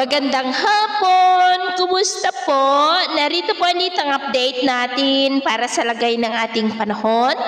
Magandang hapon! Kumusta po? Narito po ang update natin para sa lagay ng ating panahon.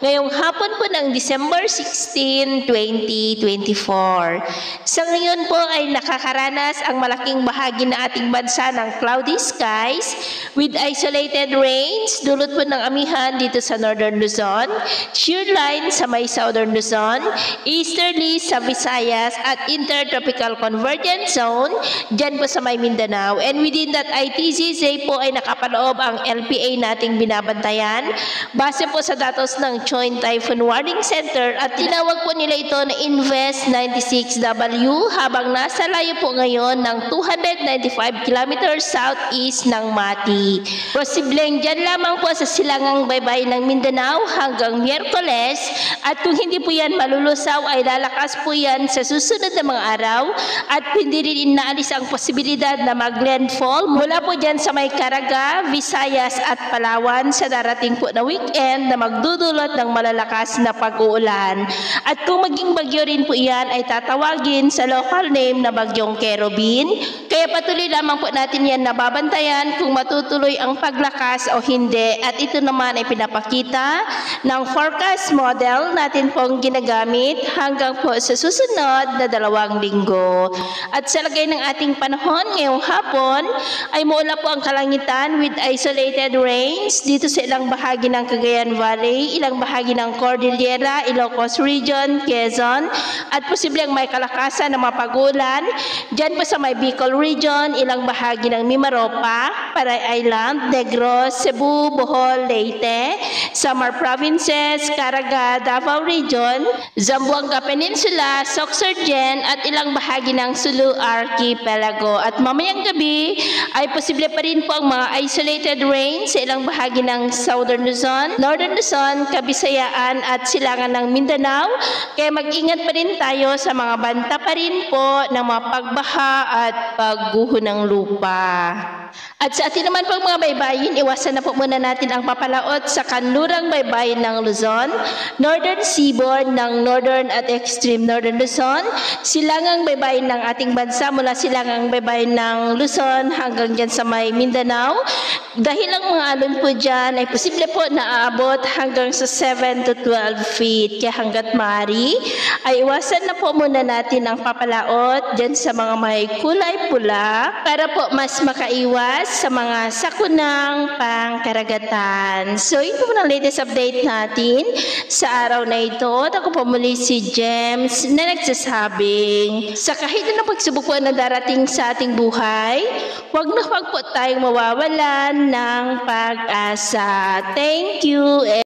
Ngayong hapon po ng December 16, 2024. Sa ngayon po ay nakakaranas ang malaking bahagi ng ating bansa ng cloudy skies with isolated rains, dulot po ng amihan dito sa Northern Luzon, shear line sa may Southern Luzon, easterly sa Visayas at intertropical convergence zone dyan po sa may Mindanao. And within that ITZZ po ay nakapaloob ang LPA nating binabantayan base po sa datos ng Joint Typhoon Warning Center at tinawag po nila ito na Invest 96W habang nasa layo po ngayon ng 295 kilometers southeast ng Mati. Posibleng dyan lamang po sa silangang baybay ng Mindanao hanggang Miyerkules at kung hindi po yan malulusaw ay lalakas po yan sa susunod na mga araw at hindi rin inaalis ang posibilidad na mag-landfall mula po dyan sa may Caraga, Visayas at Palawan sa darating po na weekend na magdudulot ng malalakas na pag-uulan. At kung maging bagyo rin po yan ay tatawagin sa local name na Bagyong Kerubin. Kaya patuloy lamang po natin yan nababantayan kung matutuloy ang paglakas o hindi. At ito naman ay pinapakita ng forecast model natin pong ginagamit hanggang po sa susunod na 2 linggo. At sa lagay ng ating panahon ngayong hapon ay maula po ang kalangitan with isolated rains dito sa ilang bahagi ng Cagayan Valley, ilang bahagi ng Cordillera, Ilocos Region, Quezon at posibleng may kalakasan ng mga pag-ulan dyan po sa may Bicol Region, ilang bahagi ng Mimaropa, Paray Island, Negros, Cebu, Bohol, Leyte, Samar Provinces, Caraga, Davao Region, Zamboanga Peninsula, Sorsogon at ilang bahagi ng Sulu Archipelago. At mamayang gabi ay posible pa rin po ang mga isolated rains sa ilang bahagi ng Southern Luzon, Northern Luzon, Kabisayaan at silangan ng Mindanao. Kaya mag-ingat pa rin tayo sa mga banta pa rin po ng mga pagbaha at pagguho ng lupa. At sa atin naman pong mga baybayin, iwasan na po muna natin ang papalaot sa kanlurang baybayin ng Luzon, Northern Seaboard ng Northern at Extreme Northern Luzon, silangang baybayin ng ating bansa mula silangang baybayin ng Luzon hanggang dyan sa may Mindanao. Dahil ang mga alon po dyan ay posible po na aabot hanggang sa 7 to 12 feet. Kaya hanggat maaari ay iwasan na po muna natin ang papalaot dyan sa mga may kulay pula para po mas makaiwas sa mga sakunang pangkaragatan. So, ito po ang latest update natin sa araw na ito. At ako po muli si James na nagsasabing sa kahit na pagsubok po na darating sa ating buhay, huwag na huwag po tayong mawawalan ng pag-asa. Thank you.